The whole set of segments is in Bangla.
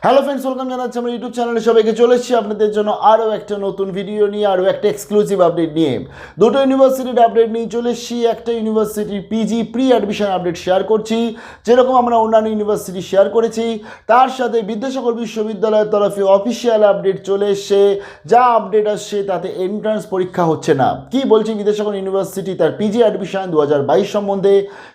হ্যালো ফ্রেন্ডস, ওয়েলকাম জানাচ্ছি আমার ইউটিউব চ্যানেলে সবাইকে। চলে এসেছি আপনাদের জন্য আরও একটা নতুন ভিডিও নিয়ে, আরও একটা এক্সক্লুসিভ আপডেট নিয়ে। দুটো ইউনিভার্সিটির আপডেট নিয়ে চলে এসেছি। একটা ইউনিভার্সিটির PG pre admission update share করছি, যেরকম আমরা অন্যান্য ইউনিভার্সিটি শেয়ার করেছি। তার সাথে বিদ্যাসাগর বিশ্ববিদ্যালয়ের তরফে অফিসিয়াল আপডেট চলে এসছে। যা আপডেট আসছে তাতে এন্ট্রান্স পরীক্ষা হচ্ছে না। কি বলছি বিদ্যাসাগর ইউনিভার্সিটি তার পিজি অ্যাডমিশন 2022 সম্বন্ধে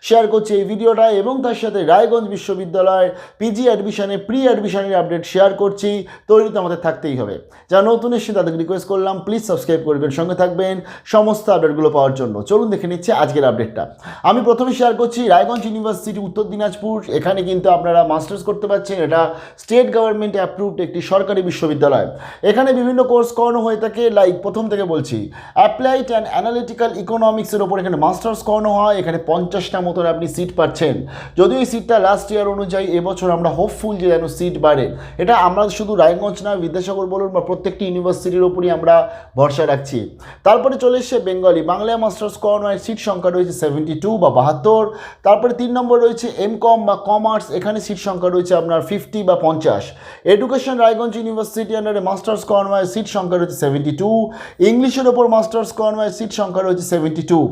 শেয়ার করছে এই ভিডিওটা, এবং তার সাথে রায়গঞ্জ বিশ্ববিদ্যালয়ের পিজি অ্যাডমিশনে প্রি অ্যাডমিশনের আপডেট শেয়ার করছি। তৈরি তো আমাদের থাকতেই হবে। যারা নতুন এসে তাদেরকে রিকোয়েস্ট করলাম প্লিজ সাবস্ক্রাইব করবেন, সঙ্গে থাকবেন সমস্ত আপডেটগুলো পাওয়ার জন্য। চলুন দেখে নিচ্ছি আজকের আপডেটটা। আমি প্রথমে শেয়ার করছি রায়গঞ্জ ইউনিভার্সিটি উত্তর দিনাজপুর। এখানে কিন্তু আপনারা মাস্টার্স করতে পারছেন। এটা স্টেট গভর্নমেন্ট অ্যাপ্রুভড একটি সরকারি বিশ্ববিদ্যালয়। এখানে বিভিন্ন কোর্স করানো হয়ে থাকে। লাইক প্রথম থেকে বলছি, অ্যাপ্লাইড অ্যান্ড অ্যানালিটিক্যাল ইকোনমিক্সের ওপর এখানে মাস্টার্স করানো হয়। এখানে 50টা মতন আপনি সিট পাচ্ছেন। যদিও এই সিটটা লাস্ট ইয়ার অনুযায়ী এবছর আমরা হোপফুল যে যেন সিট বাড়ে। এটা আমরা শুধু রায়গঞ্জ না, বিদ্যাসাগর বলুন বা প্রত্যেকটি ইউনিভার্সিটির ওপরই আমরা ভরসা রাখছি। তারপরে চলে এসছে বেঙ্গলি বাংলায় মাস্টার্স করানো হয়। সিট সংখ্যা রয়েছে 72 বা 72। তারপরে 3 নম্বর রয়েছে এমকম বা কমার্স। এখানে সিট সংখ্যা রয়েছে আপনার 50 বা 50। এডুকেশন রায়গঞ্জ ইউনিভার্সিটি আন্ডারে মাস্টার্স করানো হয়। সিট সংখ্যা রয়েছে 72। ইংলিশের ওপর মাস্টার্স করানো হয়। সিট সংখ্যা রয়েছে 72।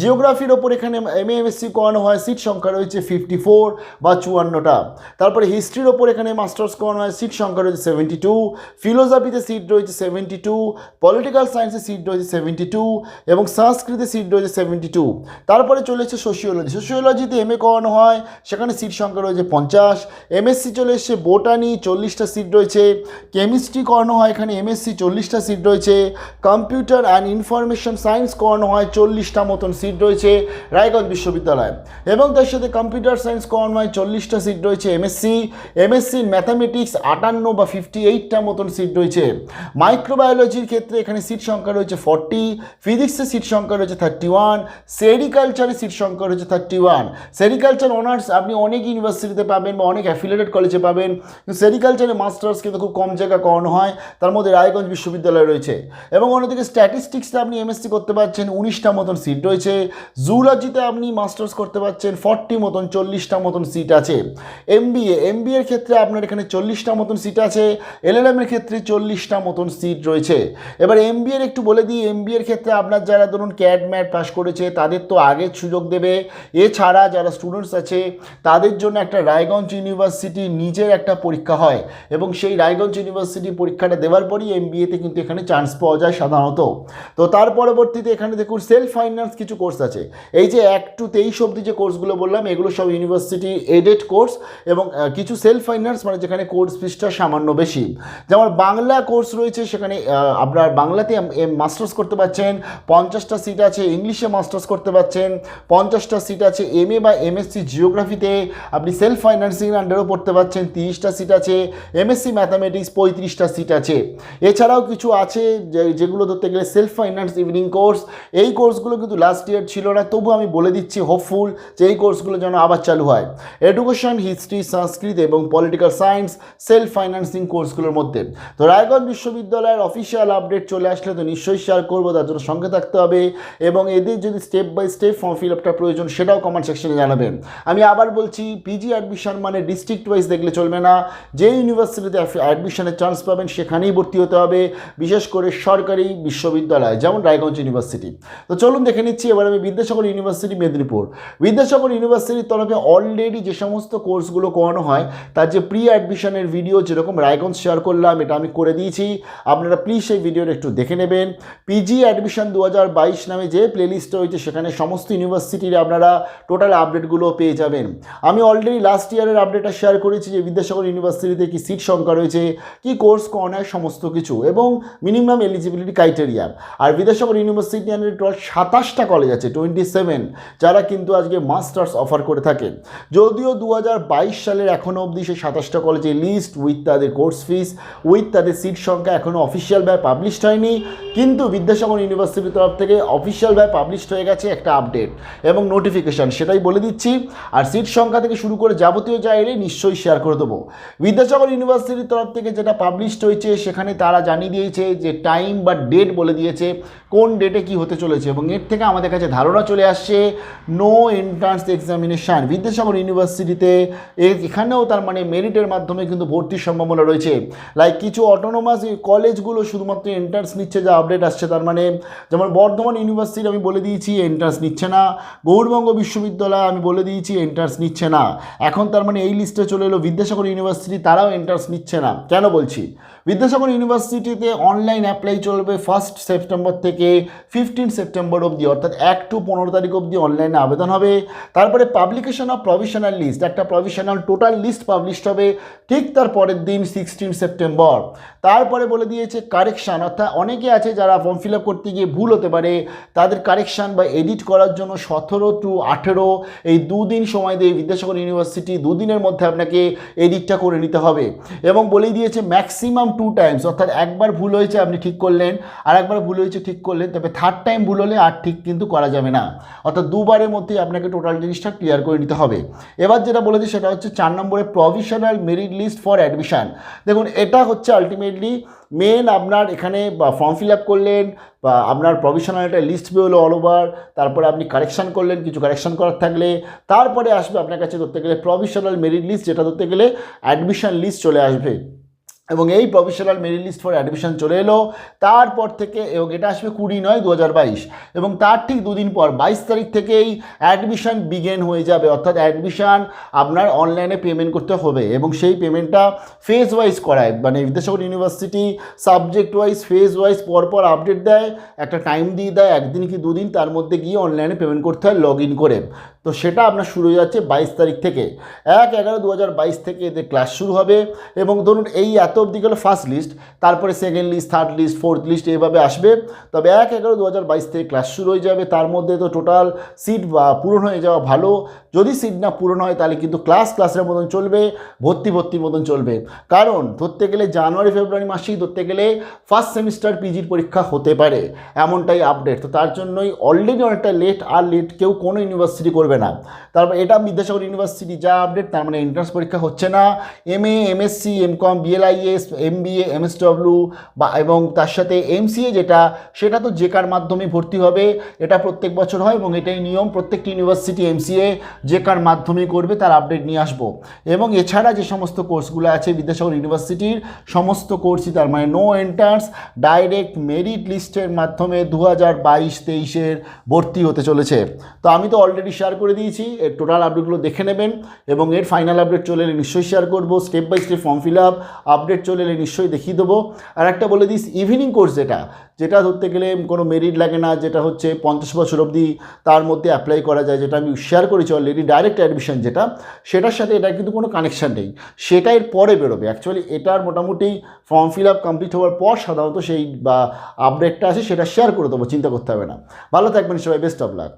জিওগ্রাফির ওপর এখানে এমএসসি করানো হয়। সিট সংখ্যা রয়েছে 54 বা 54টা। তারপরে হিস্ট্রির ওপর এখানে মাস্টার্স করানো হয়। সিট সংখ্যা রয়েছে 72। ফিলোসফিতে সিট রয়েছে 72। পলিটিক্যাল সায়েন্সে সিট রয়েছে 72 এবং সংস্কৃতে সিট রয়েছে 72। তারপরে চলেছে সোশিওলজি। সোশিওলজিতে এমএ করানো হয়, সেখানে সিট সংখ্যা রয়েছে 50। এমএসসি চলে এসছে বোটানি, 40টা সিট রয়েছে। কেমিস্ট্রি করানো হয়, এখানে এমএসসি 40টা সিট রয়েছে। কম্পিউটার অ্যান্ড ইনফরমেশন সায়েন্স করানো হয়, 40টা মতন সিট রয়েছে রায়গঞ্জ বিশ্ববিদ্যালয়। এবং তার সাথে কম্পিউটার সায়েন্স করানো হয়, 40টা সিট রয়েছে। এমএসসি ম্যাথামেটিক্স 58 বা 58টা মতন সিট রয়েছে। মাইক্রোবায়োলজির ক্ষেত্রে এখানে সিট সংখ্যা রয়েছে 40। ফিজিক্সের সিট সংখ্যা রয়েছে 31। সেরিকালচারের সিট সংখ্যা রয়েছে 31। সেরিকালচার অনার্স আপনি অনেক ইউনিভার্সিটিতে পাবেন বা অনেক অ্যাফিলিয়েটেড কলেজে পাবেন, কিন্তু সেরিকালচারে মাস্টার্স কিন্তু খুব কম জায়গা করানো হয়। তার মধ্যে রায়গঞ্জ বিশ্ববিদ্যালয় রয়েছে। এবং অন্যদিকে স্ট্যাটিস্টিক্সে আপনি এমএসসি করতে পারছেন, 19টা মতন সিট রয়েছে। জুলজিতে আপনি মাস্টার্স করতে পারছেন 40 মতন, 40টা মতন সিট আছে। এমবিএর ক্ষেত্রে আপনার এখানে 40টা মতন সিট আছে। এলএলএম এর ক্ষেত্রে 40টা মতন সিট রয়েছে। এবার এমবিএর একটু বলে দিই, এমবিএর ক্ষেত্রে আপনার যারা ধরুন ক্যাট ম্যাট পাস করেছে তাদের তো আগে সুযোগ দেবে। এছাড়া যারা স্টুডেন্টস আছে তাদের জন্য একটা রায়গঞ্জ ইউনিভার্সিটি নিজের একটা পরীক্ষা হয়, এবং সেই রায়গঞ্জ ইউনিভার্সিটি পরীক্ষাটা দেওয়ার পরই এমবিএতে কিন্তু এখানে চান্স পাওয়া যায় সাধারণত। তো তার পরবর্তীতে এখানে দেখুন সেলফ ফাইন্যান্স কিছু কোর্স আছে। এই যে 1 to 23 অবধি যে কোর্সগুলো বললাম এগুলো সব ইউনিভার্সিটি এডেড কোর্স, এবং কিছু সেলফ ফাইন্যান্স মানে যেখানে কোর্স ফিসটা সামান্য বেশি। যেমন বাংলা কোর্স রয়েছে, সেখানে আপনার বাংলাতে মাস্টার্স করতে পারছেন, 50টা সিট আছে। ইংলিশে মাস্টার্স করতে পারছেন, 50টা সিট আছে। এমএ বা এমএসসি জিওগ্রাফিতে আপনি সেলফ ফাইন্যান্সিং আন্ডারও পড়তে পারছেন, 30টা সিট আছে। এমএসসি ম্যাথামেটিক্স 35টা সিট আছে। এছাড়াও কিছু আছে যেগুলো ধরতে গেলে সেলফ ফাইন্যান্স ইভিনিং কোর্স। এই কোর্সগুলো কিন্তু লাস্ট ইয়ার ছিল না, তবু আমি বলে দিচ্ছি হোপফুল যে এই কোর্সগুলো যেন আবার চালু হয়। এডুকেশন, হিস্ট্রি, সংস্কৃত এবং পলিটিক্যাল সায়েন্স সেলফ ফাইন্যান্সিং কোর্সগুলোর মধ্যে। তো রায়গঞ্জ বিশ্ববিদ্যালয়ের অফিসিয়াল আপডেট চলে আসলে তো নিশ্চয়ই শেয়ার করবো, তার জন্য সঙ্গে থাকতে হবে। এবং এদের যদি step by step form fill আপটা প্রয়োজন সেটাও কমেন্ট সেকশনে জানাবেন। আমি আবার বলছি, পিজি অ্যাডমিশন মানে ডিস্ট্রিক্ট ওয়াইজ দেখলে চলবে না। যে ইউনিভার্সিটিতে অ্যাডমিশনের চান্স পাবেন সেখানেই ভর্তি হতে হবে, বিশেষ করে সরকারি বিশ্ববিদ্যালয় যেমন রায়গঞ্জ ইউনিভার্সিটি। তো চলুন দেখে নিচ্ছি এবার আমি বিদ্যাসাগর ইউনিভার্সিটি মেদিনীপুর। বিদ্যাসাগর ইউনিভার্সিটির তরফে অলরেডি যে সমস্ত কোর্সগুলো করানো হয় তার যে প্রি অ্যাডমিশনের ভিডিও যেরকম রায়গঞ্জ শেয়ার করলাম, এটা আমি করে দিয়েছি। আপনারা প্লিজ সেই ভিডিওটা একটু দেখে নেবেন। পিজি অ্যাডমিশন 2022 নামে যে প্লেলিস্ট রয়েছে সেখানে সমস্ত ইউনিভার্সিটির আপনারা টোটাল আপডেটগুলো পেয়ে যাবেন। আমি অলরেডি লাস্ট ইয়ারের আপডেটটা শেয়ার করেছি যে বিদ্যাসাগর ইউনিভার্সিটিতে কি সিট সংখ্যা রয়েছে, কি কোর্স করানো হয় সমস্ত কিছু, এবং মিনিমাম এলিজিবিলিটি ক্রাইটেরিয়া। আর বিদ্যাসাগর ইউনিভার্সিটি আন্ডারে টোটাল 27টা কলেজ আছে, 27, যারা কিন্তু আজকে মাস্টার্স অফার করে থাকে। যদিও 2022 সালের এখনও অবধি সেই 27টা কলেজের লিস্ট উইথ তাদের কোর্স ফিস উইথ তাদের সিট সংখ্যা এখনও অফিসিয়ালভাবে পাবলিশড হয়নি, কিন্তু বিদ্যাসাগর ইউনিভার্সিটির তরফ থেকে অফিসিয়ালভাবে পাবলিশড হয়ে গেছে একটা আপডেট এবং নোটিফিকেশান, সেটাই বলে দিচ্ছি। আর সিট সংখ্যা থেকে শুরু করে যাবতীয় যা এলে নিশ্চয়ই শেয়ার করে দেবো। বিদ্যাসাগর ইউনিভার্সিটির তরফ থেকে যেটা পাবলিশড হয়েছে সেখানে তারা জানিয়ে দিয়েছে যে টাইম বা ডেট বলে দিয়েছে কোন ডেটে কি হতে চলেছে, এবং এর থেকে আমাদের কাছে ধারণা চলে আসছে নো এন্ট্রান্স এক্সামিনেশান বিদ্যাসাগর ইউনিভার্সিটিতে। এখানেও তার মানে মেরিটের মাধ্যমে মাধ্যমে কিন্তু ভর্তির সম্ভাবনা রয়েছে। লাইক কিছু অটোনোমাস কলেজগুলো শুধুমাত্র এন্ট্রান্স নিচ্ছে, যা আপডেট আসছে। তার মানে যেমন বর্ধমান ইউনিভার্সিটি আমি বলে দিয়েছি এন্ট্রান্স নিচ্ছে না, গৌড়বঙ্গ বিশ্ববিদ্যালয় আমি বলে দিয়েছি এন্ট্রান্স নিচ্ছে না। এখন তার মানে এই লিস্টে চলে এলো বিদ্যাসাগর ইউনিভার্সিটি, তারাও এন্ট্রান্স নিচ্ছে না। কেন বলছি? বিদ্যাসাগর ইউনিভার্সিটিতে অনলাইন অ্যাপ্লাই চলবে 1 সেপ্টেম্বর থেকে 15 সেপ্টেম্বর অবধি, অর্থাৎ 1 to 15 তারিখ অবধি অনলাইনে আবেদন হবে। তারপরে পাবলিকেশন অফ প্রভিশনাল লিস্ট, একটা প্রভিশনাল টোটাল লিস্ট পাবলিশ হবে ঠিক তার পরের দিন 16 সেপ্টেম্বর। তারপরে বলে দিয়েছে কারেকশান, অর্থাৎ অনেকে আছে যারা ফর্ম ফিল আপ করতে গিয়ে ভুল হতে পারে, তাদের কারেকশান বা এডিট করার জন্য 17 to 18 এই দুদিন সময় দিয়ে বিদ্যাসাগর ইউনিভার্সিটি দুদিনের মধ্যে আপনাকে এডিটটা করে নিতে হবে। এবং বলেই দিয়েছে ম্যাক্সিমাম 2 টাইমস, অর্থাৎ একবার ভুল হয়েছে আপনি ঠিক করলেন, আর একবার ভুল হয়েছে ঠিক করলেন, তবে 3rd টাইম ভুল হলে আর ঠিক কিন্তু করা যাবে না। অর্থাৎ দুবারের মধ্যেই আপনাকে টোটাল জিনিসটা ক্লিয়ার করে নিতে হবে। এবার যেটা বলেছি সেটা হচ্ছে 4 নম্বরে provisional merit list for admission. দেখুন এটা হচ্ছে আলটিমেটলি মেন, আপনার এখানে ফর্ম ফিল আপ করলেন বা আপনার প্রভিশনাল একটা লিস্ট বেরোলো অল ওভার, তারপরে আপনি কারেকশান করলেন, কিছু কারেকশান করার থাকলে তারপরে আসবে আপনার কাছে ধরতে গেলে প্রভিশনাল মেরিট লিস্ট, যেটা ধরতে গেলে অ্যাডমিশন লিস্ট চলে আসবে। এবং এই provisional merit list for admission চলে এলো তারপর থেকে, এবং এটা আসবে 20/9/2022, এবং তার ঠিক দুদিন পর 22 তারিখ থেকেই অ্যাডমিশন বিগেন হয়ে যাবে। অর্থাৎ অ্যাডমিশন আপনার অনলাইনে পেমেন্ট করতে হবে, এবং সেই পেমেন্টটা ফেজ ওয়াইজ করায়। মানে Vidyasagar university subject wise phase wise পরপর আপডেট দেয়, একটা টাইম দিয়ে দেয় 1 দিন কি 2 দিন, তার মধ্যে গিয়ে অনলাইনে পেমেন্ট করতে হয় লগ ইন করে। তো সেটা আপনার শুরু হয়ে যাচ্ছে 22 তারিখ থেকে। 1/11/2022 থেকে এদের ক্লাস শুরু হবে। এবং ধরুন এই এত অবধি গেল ফার্স্ট লিস্ট, তারপরে second list, third list, fourth list এইভাবে আসবে। তবে 1/11/2022 থেকে ক্লাস শুরু হয়ে যাবে। তার মধ্যে তো টোটাল সিট পূরণ হয়ে যাওয়া ভালো, যদি সিট না পূরণ হয় তাহলে কিন্তু ক্লাসের মতন চলবে, ভর্তির মতন চলবে। কারণ ধরতে গেলে জানুয়ারি ফেব্রুয়ারি মাসেই ধরতে গেলে ফার্স্ট সেমিস্টার পিজির পরীক্ষা হতে পারে, এমনটাই আপডেট। তো তার জন্যই অলরেডি অনেকটা লেট, আর লেট কেউ কোনো ইউনিভার্সিটি করবে না। তারপর এটা বিদ্যাসাগর ইউনিভার্সিটি যা আপডেট, তার মানে এন্ট্রান্স পরীক্ষা হচ্ছে না। MA, MSc, MCOM, BLIS, MBA, MSW বা এবং তার সাথে MCA সেটা তো জেকার মাধ্যমে ভর্তি হবে, এটা প্রত্যেক বছর হয় এবং এটাই নিয়ম। প্রত্যেকটি ইউনিভার্সিটি MCA জেকার মাধ্যমে করবে, তার আপডেট নিয়ে আসবো। এবং এছাড়া যে সমস্ত কোর্সগুলো আছে বিদ্যাসাগর ইউনিভার্সিটির সমস্ত কোর্সই, তার মানে নো এন্ট্রান্স ডাইরেক্ট মেরিট লিস্টের মাধ্যমে 2022-23 ভর্তি হতে চলেছে। তো আমি তো অলরেডি শেয়ার করে দিয়েছি, এর টোটাল আপডেটগুলো দেখে নেবেন, এবং এর ফাইনাল আপডেট চলে এলে নিশ্চয়ই শেয়ার করবো। Step by step form fill up update চলে এলে নিশ্চয়ই দেখিয়ে দেবো। আর একটা বলে দিস, ইভিনিং কোর্স যেটা ধরতে গেলে কোনো মেরিট লাগে না, যেটা হচ্ছে 50 বছর অবধি তার মধ্যে অ্যাপ্লাই করা যায়, যেটা আমি শেয়ার করেছি অলরেডি, ডাইরেক্ট অ্যাডমিশন সেটার সাথে এটা কিন্তু কোনো কানেকশান নেই, সেটা এর পরে বেরোবে। অ্যাকচুয়ালি এটার মোটামুটি ফর্ম ফিল আপ কমপ্লিট হওয়ার পর সাধারণত সেই আপডেটটা আছে, সেটা শেয়ার করে দেবো, চিন্তা করতে হবে না। ভালো থাকবেন সবাই, বেস্ট অফ লাক।